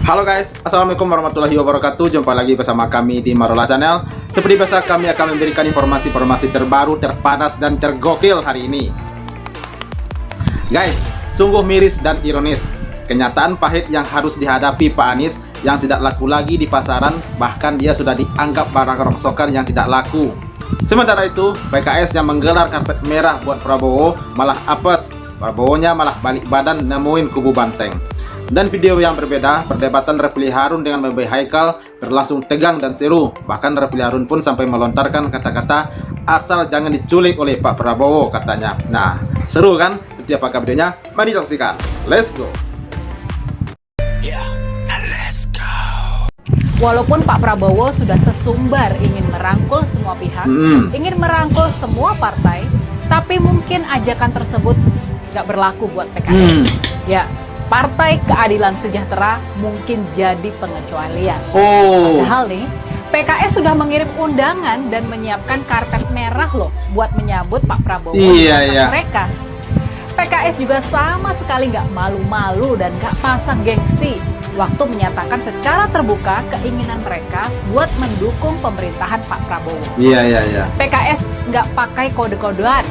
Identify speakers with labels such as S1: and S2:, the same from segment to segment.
S1: Halo guys, assalamualaikum warahmatullahi wabarakatuh. Jumpa lagi bersama kami di Marola Channel. Seperti biasa, kami akan memberikan informasi-informasi terbaru, terpanas, dan tergokil hari ini. Guys, sungguh miris dan ironis. Kenyataan pahit yang harus dihadapi Pak Anies yang tidak laku lagi di pasaran, bahkan dia sudah dianggap barang rongsokan yang tidak laku. Sementara itu, PKS yang menggelar karpet merah buat Prabowo malah apes. Prabowo-nya malah balik badan nemuin kubu banteng. Dan video yang berbeda, perdebatan Refli Harun dengan Mebe Haikal berlangsung tegang dan seru. Bahkan Refli Harun pun sampai melontarkan kata-kata asal jangan diculik oleh Pak Prabowo katanya. Nah, seru kan? Seperti apakah videonya? Mari saksikan. Let's go.
S2: Walaupun Pak Prabowo sudah sesumbar ingin merangkul semua pihak, ingin merangkul semua partai, tapi mungkin ajakan tersebut nggak berlaku buat PKS. Ya, Partai Keadilan Sejahtera mungkin jadi pengecualian. Padahal nih, PKS sudah mengirim undangan dan menyiapkan karpet merah loh buat menyambut Pak Prabowo di atas mereka. PKS juga sama sekali nggak malu-malu dan nggak pasang gengsi waktu menyatakan secara terbuka keinginan mereka buat mendukung pemerintahan Pak Prabowo. PKS nggak pakai kode-kodean.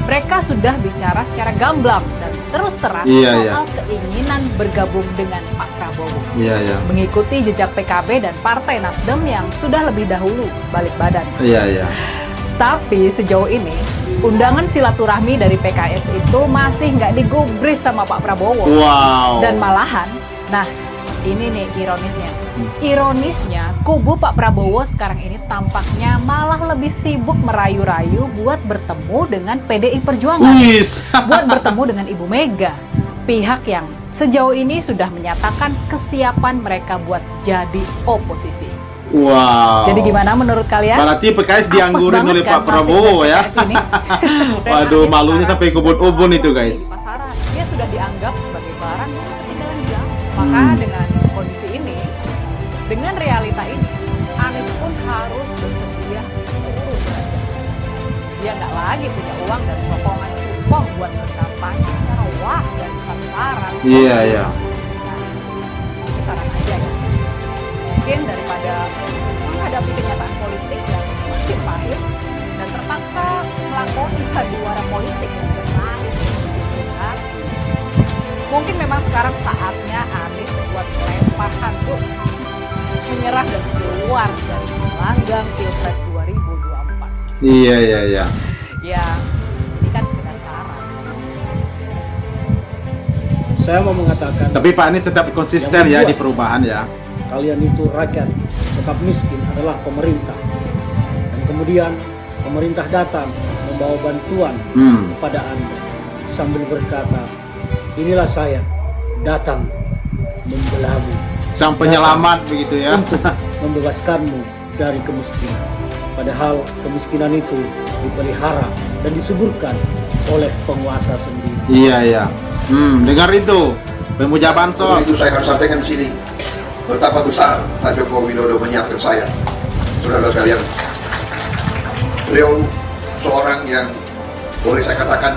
S2: Mereka sudah bicara secara gamblang dan terus terang soal keinginan bergabung dengan Pak Prabowo. Mengikuti jejak PKB dan Partai Nasdem yang sudah lebih dahulu balik badan. Tapi sejauh ini, undangan silaturahmi dari PKS itu masih nggak digubris sama Pak Prabowo. Dan malahan, nah ini nih ironisnya. Ironisnya, kubu Pak Prabowo sekarang ini tampaknya malah lebih sibuk merayu-rayu buat bertemu dengan PDI Perjuangan. Buat bertemu dengan Ibu Mega. Pihak yang sejauh ini sudah menyatakan kesiapan mereka buat jadi oposisi. Jadi gimana menurut kalian?
S1: Berarti PKS dianggurin oleh Pak Prabowo ya? Waduh, malunya sampai kubun-ubun itu guys.
S2: Di pasaran, dia sudah dianggap sebagai barang yang ketinggalan jauh. Maka dengan kondisi ini, dengan realita ini, Anies pun harus bersedia turun derajat. Dia nggak lagi punya uang dan sokongan cupong buat berkampanye secara wah dan besar-besaran. Nah, ini saran aja ya. Mungkin daripada menghadapi kenyataan politik yang semakin pahit dan terpaksa melakoni sandiwara politik yang bernangis besar, mungkin memang sekarang saatnya Anies buat melempar handuk, menyerah dan keluar dari gelanggang Pilpres 2024. Ya, ini kan sekedar saran.
S3: Saya mau mengatakan,
S1: tapi Pak Anies tetap konsisten ya di perubahan ya.
S3: Kalian itu rakyat, tetap miskin adalah pemerintah. Dan kemudian pemerintah datang membawa bantuan kepada Anda sambil berkata, inilah saya datang membelamu.
S1: Sang penyelamat begitu ya.
S3: Untuk membebaskanmu dari kemiskinan. Padahal kemiskinan itu dipelihara dan disuburkan oleh penguasa sendiri.
S1: Dengar itu pemuja bansos.
S4: Itu saya harus sampaikan di sini. Betapa besar Pak Joko Widodo menyiapkan saya, saudara sekalian. Beliau seorang yang boleh saya katakan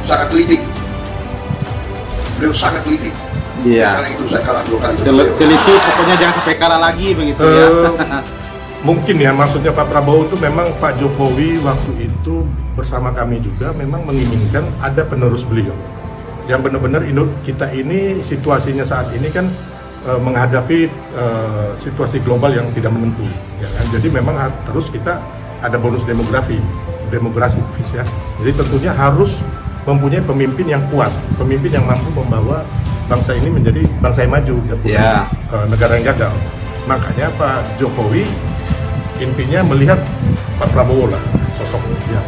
S4: sangat teliti. Beliau sangat teliti. Karena itu saya kalah 2 kali.
S1: Teliti pokoknya jangan sampai kalah lagi begitu ya.
S5: Mungkin ya, maksudnya Pak Prabowo itu memang Pak Jokowi waktu itu bersama kami juga memang menginginkan ada penerus beliau. Yang benar-benar kita ini situasinya saat ini kan menghadapi situasi global yang tidak menentu, ya kan? Jadi memang terus kita ada bonus demografis ya. Jadi tentunya harus mempunyai pemimpin yang kuat, pemimpin yang mampu membawa bangsa ini menjadi bangsa yang maju, negara yang gagal. Makanya Pak Jokowi intinya melihat Pak Prabowo lah sosok yang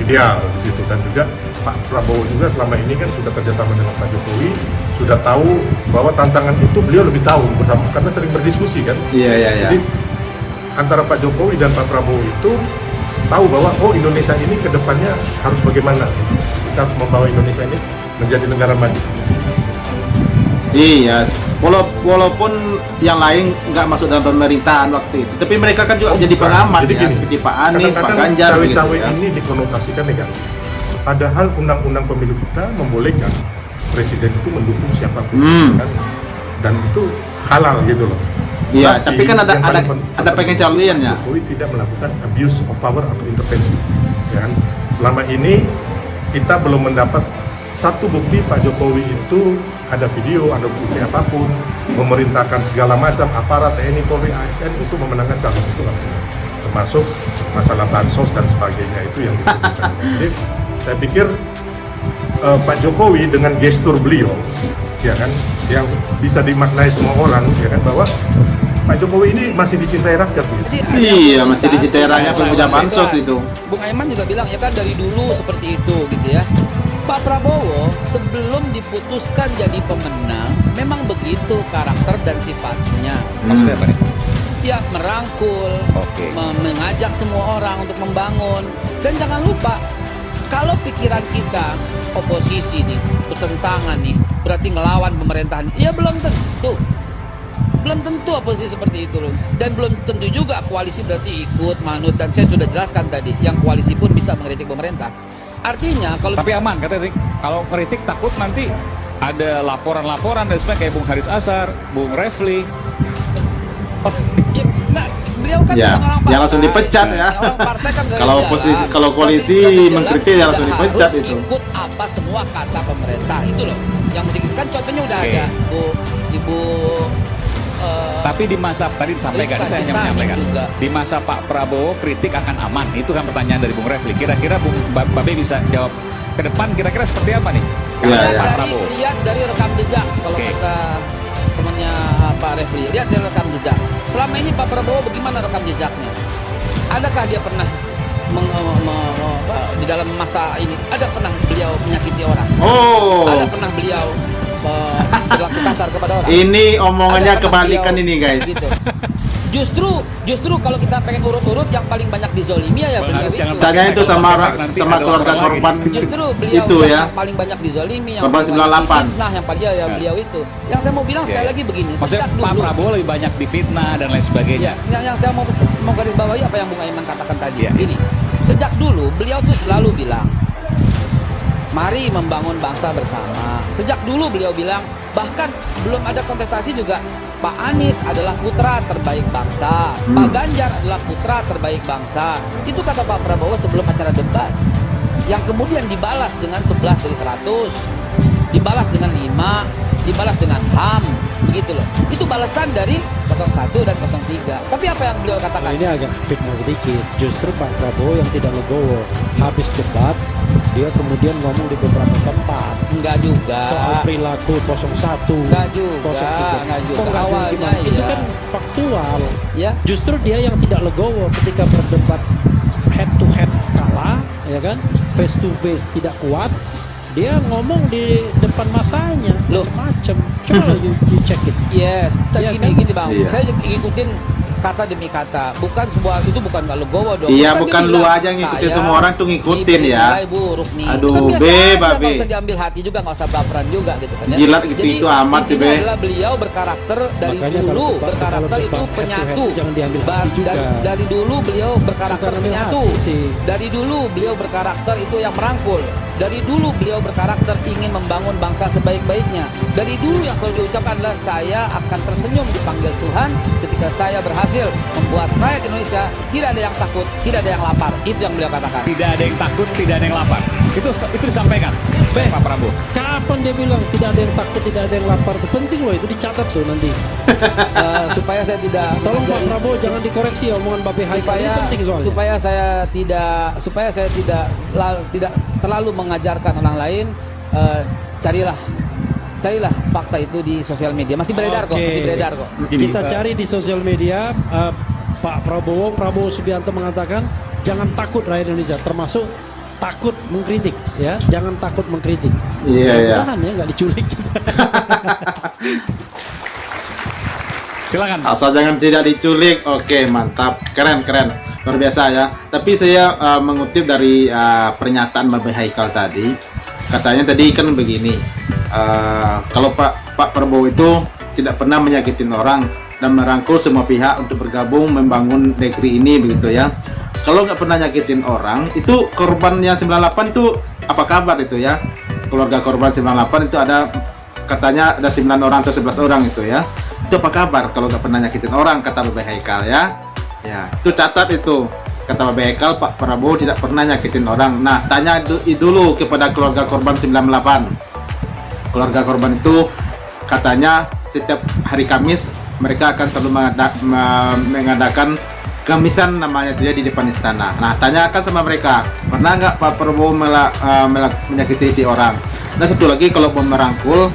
S5: ideal di situ, dan juga Pak Prabowo juga selama ini kan sudah kerjasama dengan Pak Jokowi, sudah tahu bahwa tantangan itu beliau lebih tahu bersama karena sering berdiskusi kan. Jadi antara Pak Jokowi dan Pak Prabowo itu tahu bahwa Indonesia ini ke depannya harus bagaimana. Kita harus membawa Indonesia ini menjadi negara maju.
S1: Walaupun yang lain nggak masuk dalam pemerintahan waktu itu, tapi mereka kan juga jadi pengamat ya, seperti Pak Anies, Pak Ganjar.
S5: Cawe-cawe ini dikonotasikan negatif. Padahal undang-undang pemilu kita membolehkan presiden itu mendukung siapapun, kan? Dan itu halal gitu loh.
S1: Iya, tapi kan ada pengecualian ya.
S5: Jokowi tidak melakukan abuse of power atau intervensi. Ya kan? Selama ini kita belum mendapat satu bukti Pak Jokowi itu ada video, ada bukti apapun memerintahkan segala macam aparat TNI, Polri, ASN untuk memenangkan calon itu, termasuk masalah bansos dan sebagainya itu yang dibutuhkan. Jadi saya pikir Pak Jokowi dengan gestur beliau, ya kan, yang bisa dimaknai semua orang, ya kan, bahwa Pak Jokowi ini masih dicintai rakyat gitu.
S1: Iya, masih dicintai rakyat punya bansos itu.
S6: Bung Aiman juga bilang ya kan dari dulu seperti itu gitu ya. Pak Prabowo sebelum diputuskan jadi pemenang memang begitu karakter dan sifatnya.
S7: Maksudnya apa nih?
S6: Ya merangkul, mengajak semua orang untuk membangun. Dan jangan lupa kalau pikiran kita oposisi nih, bertentangan nih, berarti ngelawan pemerintahan. Ya belum tentu. Belum tentu oposisi seperti itu loh. Dan belum tentu juga koalisi berarti ikut manut. Dan saya sudah jelaskan tadi, yang koalisi pun bisa mengkritik pemerintah. Artinya kalau
S7: tapi aman kata Rik, kalau kritik takut nanti ada laporan-laporan dan sebagainya kayak Bung Haris Azhar, Bung Refli.
S6: ya, nah, beliau kan
S1: Ya,
S6: bukan orang
S1: ya langsung dipecat ya.
S6: Orang partai kan dari
S1: Kalau
S6: dalam.
S1: posisi, kalau koalisi
S6: Berarti jelas
S1: mengkritik ya langsung
S6: tidak
S1: dipecat
S6: harus
S1: itu.
S6: ikut apa semua kata pemerintah itu loh. Yang mesti kan contohnya udah
S7: Oke.
S6: ada Ibu
S7: Tapi di masa tadi disampaikan,
S6: Rita
S7: saya hanya
S6: Citani
S7: menyampaikan
S6: juga.
S7: di masa Pak Prabowo kritik akan aman. Itu kan pertanyaan dari Bung Refli. Kira-kira Bung Babe bisa jawab ke depan kira-kira seperti apa nih?
S1: Iya,
S7: Kalau
S1: iya.
S7: Pak
S6: dari,
S7: Prabowo.
S6: lihat dari rekam jejak kalau
S7: Oke.
S6: kata temannya Pak Refli, lihat dari rekam jejak. Selama ini Pak Prabowo bagaimana rekam jejaknya? Adakah dia pernah di dalam masa ini ada pernah beliau menyakiti orang?
S1: Oh,
S6: Ada pernah beliau berlaku kasar kepada orang?
S1: ini omongannya
S6: Ada pernah
S1: kebalikan
S6: beliau
S1: ini guys.
S6: Gitu. Justru kalau kita pengen urut-urut yang paling banyak dizolimi ya
S7: Bang
S6: beliau
S7: Haris, jangan
S6: itu.
S1: Tanya itu sama
S7: Nanti
S1: sama
S7: ada
S1: keluarga
S7: lapor lagi.
S1: korban
S6: Justru beliau
S1: itu ya.
S6: yang paling banyak dizolimi, yang
S1: Korban
S6: paling banyak
S1: 98.
S6: difitnah, yang paling yang beliau itu. Yang saya mau bilang sekali
S7: Iya.
S6: lagi begini,
S7: Maksudnya
S6: sejak
S7: Pak
S6: dulu.
S7: Prabowo lebih banyak difitnah dan lain sebagainya.
S6: Ya, yang saya mau garis bawahi apa yang Bung Aiman katakan tadi.
S7: Iya.
S6: Ini, sejak dulu beliau tuh selalu bilang, mari membangun bangsa bersama. Sejak dulu beliau bilang, bahkan belum ada kontestasi juga, Pak Anies adalah putra terbaik bangsa, Pak Ganjar adalah putra terbaik bangsa. Itu kata Pak Prabowo sebelum acara debat, yang kemudian dibalas dengan 11 dari 100, dibalas dengan 5, dibalas dengan HAM, begitu loh. Itu balasan dari 01 dan 03. Tapi apa yang beliau
S3: Nah,
S6: katakan?
S3: ini agak fitnah sedikit. Justru Pak Prabowo yang tidak legowo. Habis debat, dia kemudian ngomong di beberapa tempat
S6: Enggak juga.
S3: soal perilaku 01,
S6: Enggak juga,
S3: 03.
S6: enggak juga.
S3: Kok enggak
S6: Awalnya
S3: gimana? Itu
S6: iya.
S3: kan faktual.
S6: Ya,
S3: Justru dia yang tidak legowo ketika berdebat head to head kalah, ya kan? Face to face tidak kuat. Dia ngomong di depan masanya,
S6: Loh.
S3: macam. Coba you check it.
S6: yes.
S3: Iya
S6: Gini,
S3: kan?
S6: gini bang.
S1: Iya.
S6: Saya ngikutin kata demi kata. Bukan sebuah itu bukan kalau legowo dong.
S1: Iya,
S6: Kan dia
S1: bukan lu
S6: bilang,
S1: aja ngikutin,
S6: saya
S1: semua orang tuh ngikutin ya.
S6: dinilai buruk nih.
S1: Aduh,
S6: Itu kan biasa
S1: Be,
S6: aja,
S1: Babe.
S6: nggak usah diambil hati juga, nggak usah baperan juga gitu kan ya.
S1: Jilat gitu,
S6: Jadi,
S1: itu amat sih,
S6: intinya
S1: Be.
S6: adalah beliau berkarakter dari
S3: Makanya
S6: dulu,
S3: kalau debat-
S6: berkarakter
S3: kalau
S6: itu
S3: debat head to head
S6: penyatu.
S3: jangan diambil hati juga.
S6: Dari dulu beliau berkarakter
S3: Suka ambil
S6: penyatu.
S3: hati sih.
S6: Dari dulu beliau berkarakter itu yang merangkul. Dari dulu beliau berkarakter ingin membangun bangsa sebaik-baiknya. Dari dulu yang selalu diucapkan adalah saya akan tersenyum dipanggil Tuhan ketika saya berhasil membuat rakyat Indonesia tidak ada yang takut, tidak ada yang lapar. Itu yang beliau katakan.
S7: Tidak ada yang takut, tidak ada yang lapar. Itu disampaikan oleh Pak Prabowo.
S3: Kapan dia bilang tidak ada yang takut, tidak ada yang lapar? Itu penting loh, itu dicatat tuh nanti.
S6: Supaya saya tidak
S3: Tolong Pak
S6: menjadi-
S3: Prabowo jangan dikoreksi omongan Babe Haikal, ini
S6: supaya
S3: penting soalnya.
S6: supaya saya tidak terlalu mengajarkan orang lain. Carilah fakta itu di sosial media, masih beredar kok,
S3: Oke.
S6: masih beredar kok.
S7: Gini,
S3: Kita cari di sosial media. Pak Prabowo Subianto mengatakan jangan takut rakyat Indonesia, termasuk takut mengkritik, ya, jangan takut mengkritik.
S1: Iya, iya.
S3: Mudah-mudahan ya nggak diculik.
S7: Silakan.
S1: Asal jangan tidak diculik. Oke, mantap. Keren, keren. Luar biasa ya. Tapi saya mengutip dari pernyataan Babe Haikal tadi. Katanya tadi kan begini. Kalau Pak Prabowo itu tidak pernah menyakitin orang dan merangkul semua pihak untuk bergabung membangun negeri ini begitu ya. Kalau nggak pernah nyakitin orang, itu korban yang 98 tuh apa kabar itu ya? keluarga korban 98 itu ada katanya ada 9 orang atau 11 orang itu ya. Itu apa kabar kalau nggak pernah nyakitin orang, kata Babe Haikal ya. Ya, itu catat itu. Kata Babe Haikal, Pak Prabowo tidak pernah nyakitin orang. Nah, tanya dulu kepada keluarga korban 98. Keluarga korban itu katanya setiap hari Kamis mereka akan selalu mengadakan Kamisan namanya dia di depan istana. Nah, tanyakan sama mereka, pernah nggak Pak Prabowo menyakiti orang? Nah, satu lagi, kalau mau merangkul,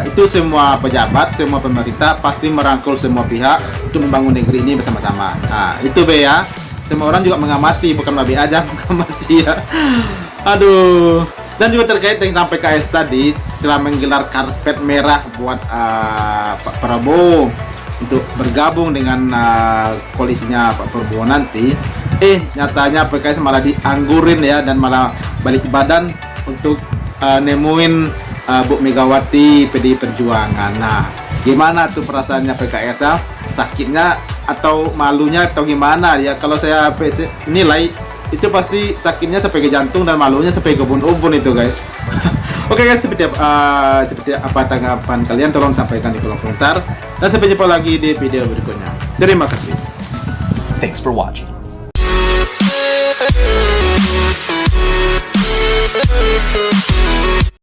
S1: itu semua pejabat, semua pemerintah pasti merangkul semua pihak untuk membangun negeri ini bersama-sama. Nah, itu Be ya. Semua orang juga mengamati, bukan Babe aja mengamati ya. Aduh. Dan juga terkait dengan PKS tadi, setelah menggelar karpet merah buat Pak Prabowo untuk bergabung dengan koalisinya Pak Prabowo nanti, nyatanya PKS malah dianggurin ya, dan malah balik badan untuk nemuin Bu Megawati PDI Perjuangan. Nah, gimana tuh perasaannya PKS ya? Sakitnya atau malunya atau gimana ya? Kalau saya nilai itu pasti sakitnya sampai ke jantung dan malunya sampai ke ubun-ubun itu guys. Oke guys, seperti apa tanggapan kalian? Tolong sampaikan di kolom komentar. Dan sampai jumpa lagi di video berikutnya. Terima kasih.
S8: Thanks for watching.